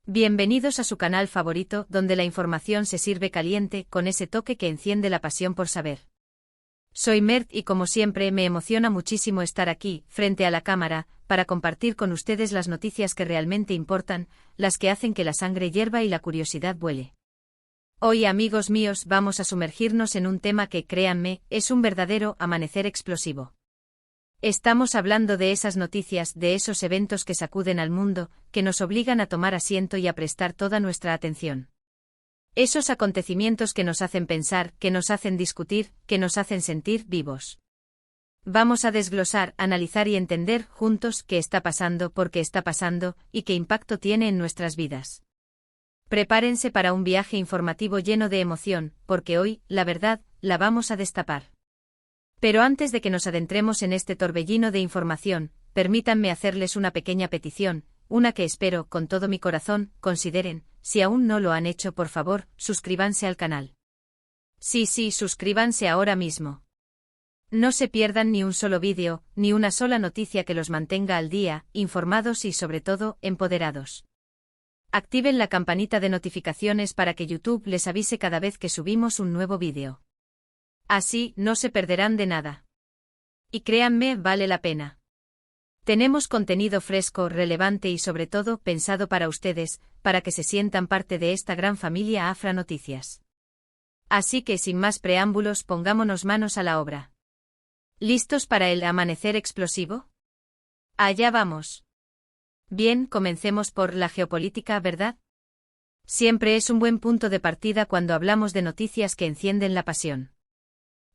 Bienvenidos a su canal favorito, donde la información se sirve caliente, con ese toque que enciende la pasión por saber. Soy Mert y como siempre me emociona muchísimo estar aquí, frente a la cámara, para compartir con ustedes las noticias que realmente importan, las que hacen que la sangre hierva y la curiosidad vuele. Hoy, amigos míos, vamos a sumergirnos en un tema que, créanme, es un verdadero amanecer explosivo. Estamos hablando de esas noticias, de esos eventos que sacuden al mundo, que nos obligan a tomar asiento y a prestar toda nuestra atención. Esos acontecimientos que nos hacen pensar, que nos hacen discutir, que nos hacen sentir vivos. Vamos a desglosar, analizar y entender juntos qué está pasando, por qué está pasando, y qué impacto tiene en nuestras vidas. Prepárense para un viaje informativo lleno de emoción, porque hoy, la verdad, la vamos a destapar. Pero antes de que nos adentremos en este torbellino de información, permítanme hacerles una pequeña petición, una que espero, con todo mi corazón, consideren. Si aún no lo han hecho, por favor, suscríbanse al canal. Sí, suscríbanse ahora mismo. No se pierdan ni un solo vídeo, ni una sola noticia que los mantenga al día, informados y sobre todo, empoderados. Activen la campanita de notificaciones para que YouTube les avise cada vez que subimos un nuevo vídeo. Así, no se perderán de nada. Y créanme, vale la pena. Tenemos contenido fresco, relevante y sobre todo, pensado para ustedes, para que se sientan parte de esta gran familia Afra Noticias. Así que sin más preámbulos, pongámonos manos a la obra. ¿Listos para el amanecer explosivo? Allá vamos. Bien, comencemos por la geopolítica, ¿verdad? Siempre es un buen punto de partida cuando hablamos de noticias que encienden la pasión.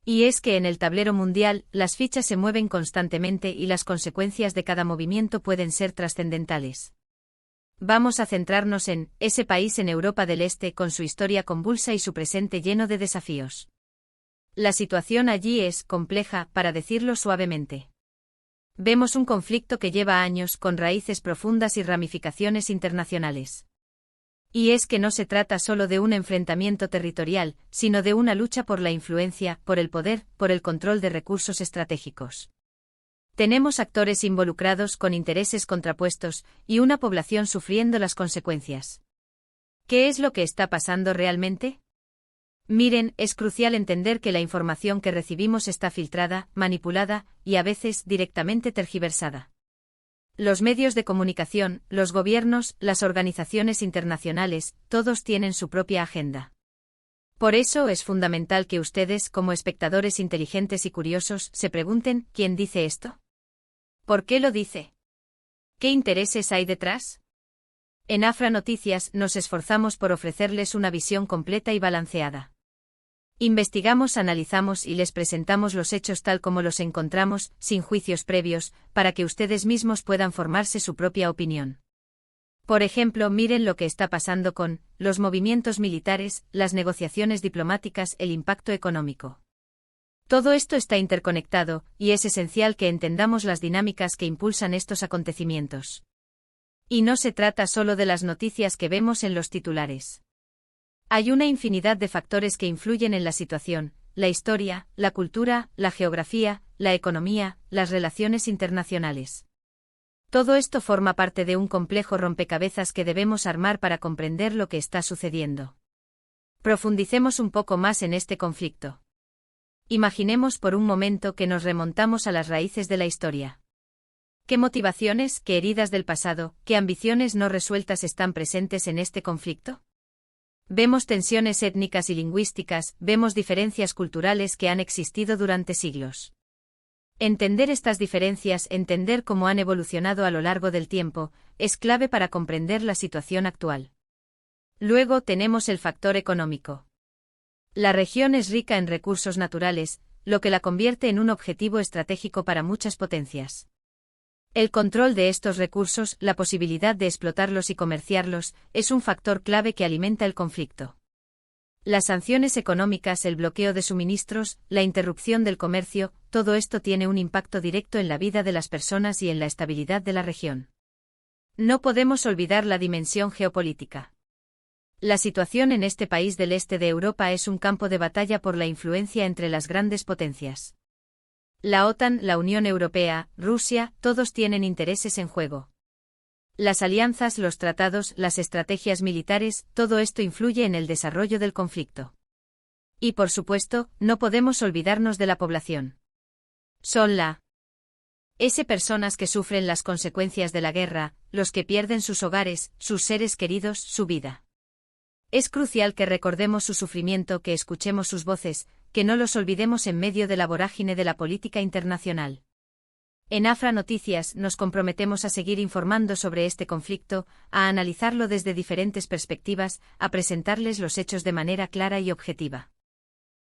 Y es que en el tablero mundial, las fichas se mueven constantemente y las consecuencias de cada movimiento pueden ser trascendentales. Vamos a centrarnos en ese país en Europa del Este con su historia convulsa y su presente lleno de desafíos. La situación allí es compleja, para decirlo suavemente. Vemos un conflicto que lleva años, con raíces profundas y ramificaciones internacionales. Y es que no se trata solo de un enfrentamiento territorial, sino de una lucha por la influencia, por el poder, por el control de recursos estratégicos. Tenemos actores involucrados con intereses contrapuestos, y una población sufriendo las consecuencias. ¿Qué es lo que está pasando realmente? Miren, es crucial entender que la información que recibimos está filtrada, manipulada, y a veces directamente tergiversada. Los medios de comunicación, los gobiernos, las organizaciones internacionales, todos tienen su propia agenda. Por eso es fundamental que ustedes, como espectadores inteligentes y curiosos, se pregunten, ¿quién dice esto? ¿Por qué lo dice? ¿Qué intereses hay detrás? En Afra Noticias nos esforzamos por ofrecerles una visión completa y balanceada. Investigamos, analizamos y les presentamos los hechos tal como los encontramos, sin juicios previos, para que ustedes mismos puedan formarse su propia opinión. Por ejemplo, miren lo que está pasando con los movimientos militares, las negociaciones diplomáticas, el impacto económico. Todo esto está interconectado, y es esencial que entendamos las dinámicas que impulsan estos acontecimientos. Y no se trata solo de las noticias que vemos en los titulares. Hay una infinidad de factores que influyen en la situación: la historia, la cultura, la geografía, la economía, las relaciones internacionales. Todo esto forma parte de un complejo rompecabezas que debemos armar para comprender lo que está sucediendo. Profundicemos un poco más en este conflicto. Imaginemos por un momento que nos remontamos a las raíces de la historia. ¿Qué motivaciones, qué heridas del pasado, qué ambiciones no resueltas están presentes en este conflicto? Vemos tensiones étnicas y lingüísticas, vemos diferencias culturales que han existido durante siglos. Entender estas diferencias, entender cómo han evolucionado a lo largo del tiempo, es clave para comprender la situación actual. Luego tenemos el factor económico. La región es rica en recursos naturales, lo que la convierte en un objetivo estratégico para muchas potencias. El control de estos recursos, la posibilidad de explotarlos y comerciarlos, es un factor clave que alimenta el conflicto. Las sanciones económicas, el bloqueo de suministros, la interrupción del comercio, todo esto tiene un impacto directo en la vida de las personas y en la estabilidad de la región. No podemos olvidar la dimensión geopolítica. La situación en este país del este de Europa es un campo de batalla por la influencia entre las grandes potencias. La OTAN, la Unión Europea, Rusia, todos tienen intereses en juego. Las alianzas, los tratados, las estrategias militares, todo esto influye en el desarrollo del conflicto. Y por supuesto, no podemos olvidarnos de la población. Son personas que sufren las consecuencias de la guerra, los que pierden sus hogares, sus seres queridos, su vida. Es crucial que recordemos su sufrimiento, que escuchemos sus voces, que no los olvidemos en medio de la vorágine de la política internacional. En Afra Noticias nos comprometemos a seguir informando sobre este conflicto, a analizarlo desde diferentes perspectivas, a presentarles los hechos de manera clara y objetiva.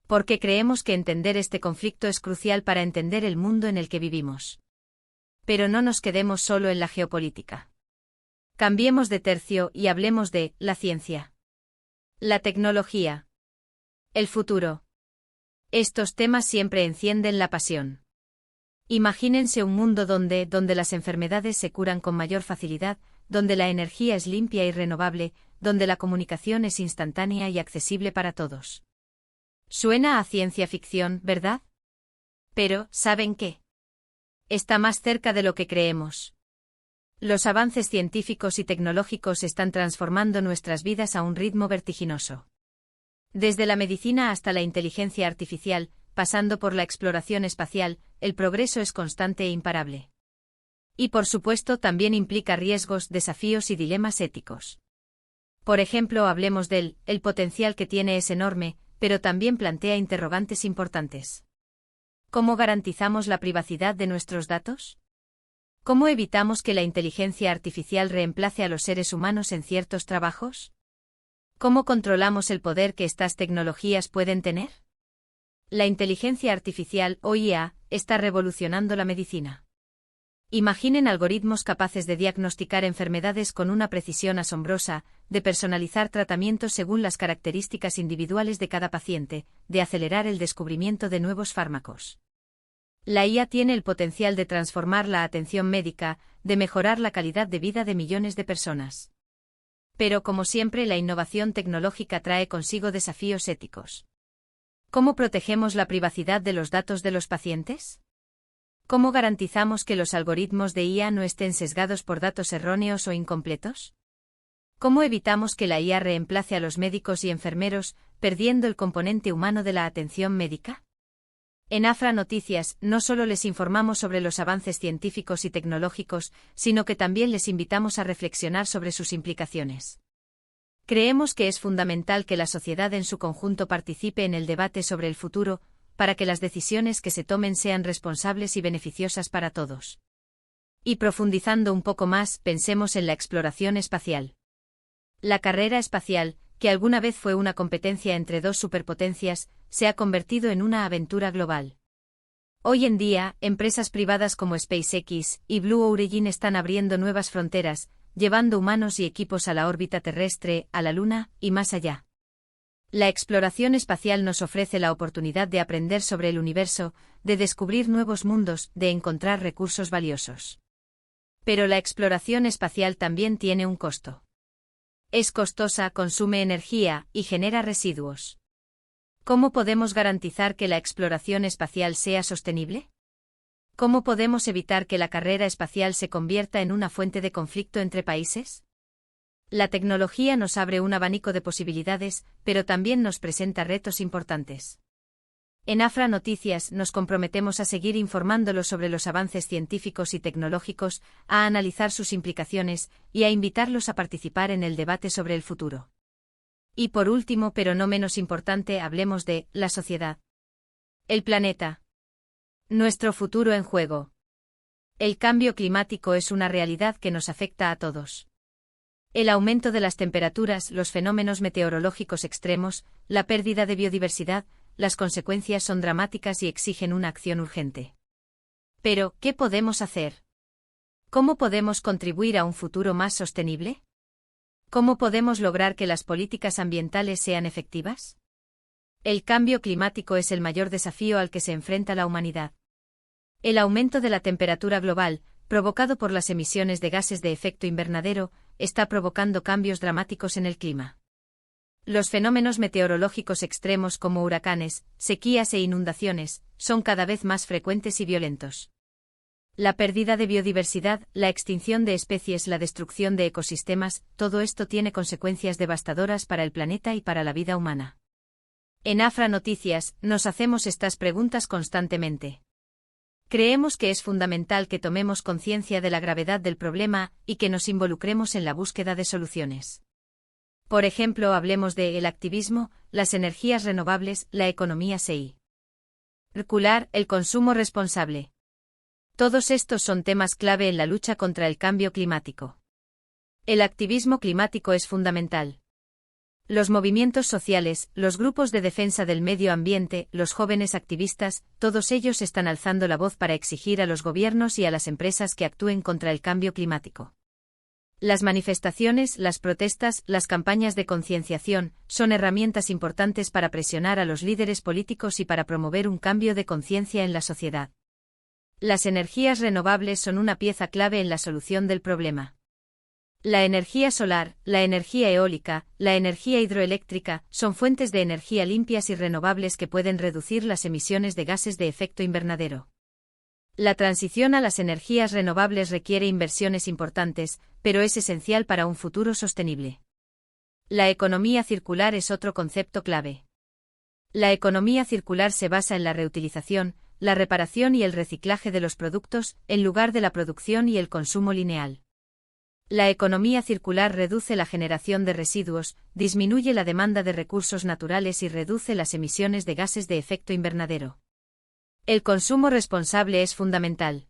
Porque creemos que entender este conflicto es crucial para entender el mundo en el que vivimos. Pero no nos quedemos solo en la geopolítica. Cambiemos de tercio y hablemos de la ciencia, la tecnología, el futuro. Estos temas siempre encienden la pasión. Imagínense un mundo donde las enfermedades se curan con mayor facilidad, donde la energía es limpia y renovable, donde la comunicación es instantánea y accesible para todos. Suena a ciencia ficción, ¿verdad? Pero, ¿saben qué? Está más cerca de lo que creemos. Los avances científicos y tecnológicos están transformando nuestras vidas a un ritmo vertiginoso. Desde la medicina hasta la inteligencia artificial, pasando por la exploración espacial, el progreso es constante e imparable. Y por supuesto también implica riesgos, desafíos y dilemas éticos. Por ejemplo, hablemos del el potencial que tiene es enorme, pero también plantea interrogantes importantes. ¿Cómo garantizamos la privacidad de nuestros datos? ¿Cómo evitamos que la inteligencia artificial reemplace a los seres humanos en ciertos trabajos? ¿Cómo controlamos el poder que estas tecnologías pueden tener? La inteligencia artificial, o IA, está revolucionando la medicina. Imaginen algoritmos capaces de diagnosticar enfermedades con una precisión asombrosa, de personalizar tratamientos según las características individuales de cada paciente, de acelerar el descubrimiento de nuevos fármacos. La IA tiene el potencial de transformar la atención médica, de mejorar la calidad de vida de millones de personas. Pero como siempre, la innovación tecnológica trae consigo desafíos éticos. ¿Cómo protegemos la privacidad de los datos de los pacientes? ¿Cómo garantizamos que los algoritmos de IA no estén sesgados por datos erróneos o incompletos? ¿Cómo evitamos que la IA reemplace a los médicos y enfermeros, perdiendo el componente humano de la atención médica? En Afra Noticias no solo les informamos sobre los avances científicos y tecnológicos, sino que también les invitamos a reflexionar sobre sus implicaciones. Creemos que es fundamental que la sociedad en su conjunto participe en el debate sobre el futuro, para que las decisiones que se tomen sean responsables y beneficiosas para todos. Y profundizando un poco más, pensemos en la exploración espacial. La carrera espacial, que alguna vez fue una competencia entre dos superpotencias, se ha convertido en una aventura global. Hoy en día, empresas privadas como SpaceX y Blue Origin están abriendo nuevas fronteras, llevando humanos y equipos a la órbita terrestre, a la Luna, y más allá. La exploración espacial nos ofrece la oportunidad de aprender sobre el universo, de descubrir nuevos mundos, de encontrar recursos valiosos. Pero la exploración espacial también tiene un costo. Es costosa, consume energía y genera residuos. ¿Cómo podemos garantizar que la exploración espacial sea sostenible? ¿Cómo podemos evitar que la carrera espacial se convierta en una fuente de conflicto entre países? La tecnología nos abre un abanico de posibilidades, pero también nos presenta retos importantes. En Afra Noticias nos comprometemos a seguir informándolos sobre los avances científicos y tecnológicos, a analizar sus implicaciones y a invitarlos a participar en el debate sobre el futuro. Y por último, pero no menos importante, hablemos de la sociedad. El planeta. Nuestro futuro en juego. El cambio climático es una realidad que nos afecta a todos. El aumento de las temperaturas, los fenómenos meteorológicos extremos, la pérdida de biodiversidad, las consecuencias son dramáticas y exigen una acción urgente. Pero, ¿qué podemos hacer? ¿Cómo podemos contribuir a un futuro más sostenible? ¿Cómo podemos lograr que las políticas ambientales sean efectivas? El cambio climático es el mayor desafío al que se enfrenta la humanidad. El aumento de la temperatura global, provocado por las emisiones de gases de efecto invernadero, está provocando cambios dramáticos en el clima. Los fenómenos meteorológicos extremos como huracanes, sequías e inundaciones, son cada vez más frecuentes y violentos. La pérdida de biodiversidad, la extinción de especies, la destrucción de ecosistemas, todo esto tiene consecuencias devastadoras para el planeta y para la vida humana. En Afra Noticias, nos hacemos estas preguntas constantemente. Creemos que es fundamental que tomemos conciencia de la gravedad del problema y que nos involucremos en la búsqueda de soluciones. Por ejemplo, hablemos de el activismo, las energías renovables, la economía circular, el consumo responsable. Todos estos son temas clave en la lucha contra el cambio climático. El activismo climático es fundamental. Los movimientos sociales, los grupos de defensa del medio ambiente, los jóvenes activistas, todos ellos están alzando la voz para exigir a los gobiernos y a las empresas que actúen contra el cambio climático. Las manifestaciones, las protestas, las campañas de concienciación, son herramientas importantes para presionar a los líderes políticos y para promover un cambio de conciencia en la sociedad. Las energías renovables son una pieza clave en la solución del problema. La energía solar, la energía eólica, la energía hidroeléctrica, son fuentes de energía limpias y renovables que pueden reducir las emisiones de gases de efecto invernadero. La transición a las energías renovables requiere inversiones importantes, pero es esencial para un futuro sostenible. La economía circular es otro concepto clave. La economía circular se basa en la reutilización, la reparación y el reciclaje de los productos, en lugar de la producción y el consumo lineal. La economía circular reduce la generación de residuos, disminuye la demanda de recursos naturales y reduce las emisiones de gases de efecto invernadero. El consumo responsable es fundamental.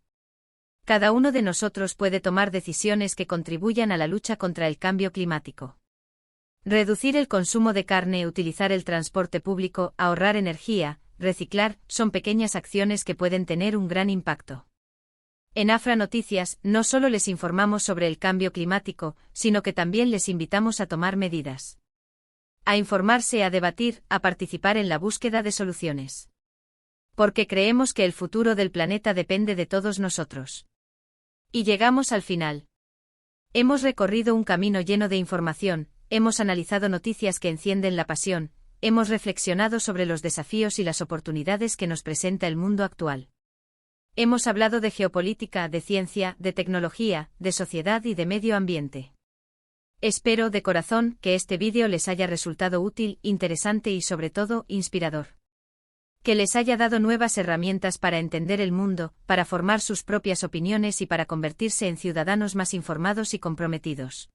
Cada uno de nosotros puede tomar decisiones que contribuyan a la lucha contra el cambio climático. Reducir el consumo de carne, utilizar el transporte público, ahorrar energía, reciclar, son pequeñas acciones que pueden tener un gran impacto. En Afra Noticias, no solo les informamos sobre el cambio climático, sino que también les invitamos a tomar medidas. A informarse, a debatir, a participar en la búsqueda de soluciones. Porque creemos que el futuro del planeta depende de todos nosotros. Y llegamos al final. Hemos recorrido un camino lleno de información, hemos analizado noticias que encienden la pasión, hemos reflexionado sobre los desafíos y las oportunidades que nos presenta el mundo actual. Hemos hablado de geopolítica, de ciencia, de tecnología, de sociedad y de medio ambiente. Espero de corazón que este vídeo les haya resultado útil, interesante y sobre todo, inspirador. Que les haya dado nuevas herramientas para entender el mundo, para formar sus propias opiniones y para convertirse en ciudadanos más informados y comprometidos.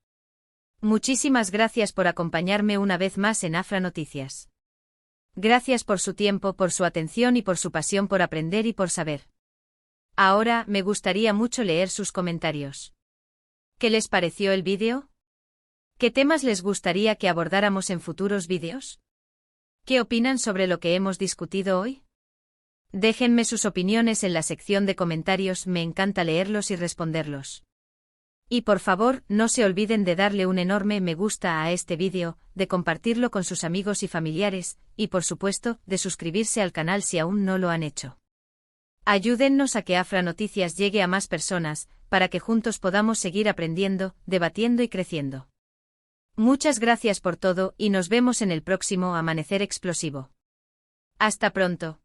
Muchísimas gracias por acompañarme una vez más en Afra Noticias. Gracias por su tiempo, por su atención y por su pasión por aprender y por saber. Ahora, me gustaría mucho leer sus comentarios. ¿Qué les pareció el vídeo? ¿Qué temas les gustaría que abordáramos en futuros vídeos? ¿Qué opinan sobre lo que hemos discutido hoy? Déjenme sus opiniones en la sección de comentarios, me encanta leerlos y responderlos. Y por favor, no se olviden de darle un enorme me gusta a este vídeo, de compartirlo con sus amigos y familiares, y por supuesto, de suscribirse al canal si aún no lo han hecho. Ayúdennos a que Afra Noticias llegue a más personas, para que juntos podamos seguir aprendiendo, debatiendo y creciendo. Muchas gracias por todo y nos vemos en el próximo Amanecer Explosivo. Hasta pronto.